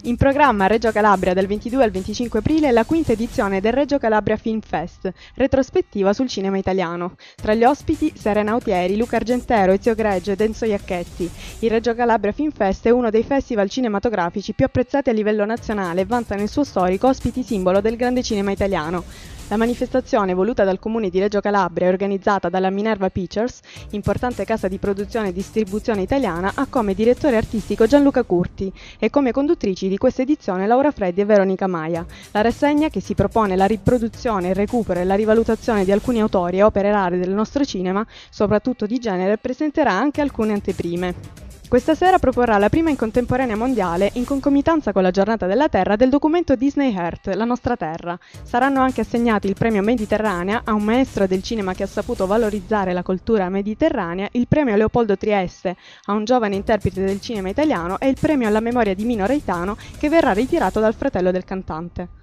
In programma a Reggio Calabria dal 22 al 25 aprile la quinta edizione del Reggio Calabria Film Fest, retrospettiva sul cinema italiano. Tra gli ospiti Serena Autieri, Luca Argentero, Ezio Greggio ed Enzo Iacchetti. Il Reggio Calabria Film Fest è uno dei festival cinematografici più apprezzati a livello nazionale e vanta nel suo storico ospiti simbolo del grande cinema italiano. La manifestazione, voluta dal comune di Reggio Calabria e organizzata dalla Minerva Pictures, importante casa di produzione e distribuzione italiana, ha come direttore artistico Gianluca Curti e come conduttrici di questa edizione Laura Freddi e Veronica Maia. La rassegna, che si propone la riproduzione, il recupero e la rivalutazione di alcuni autori e opere rare del nostro cinema, soprattutto di genere, presenterà anche alcune anteprime. Questa sera proporrà la prima in contemporanea mondiale, in concomitanza con la Giornata della Terra, del documento Disney Earth, La nostra terra. Saranno anche assegnati il premio Mediterranea a un maestro del cinema che ha saputo valorizzare la cultura mediterranea, il premio Leopoldo Trieste a un giovane interprete del cinema italiano e il premio alla memoria di Mino Reitano, che verrà ritirato dal fratello del cantante.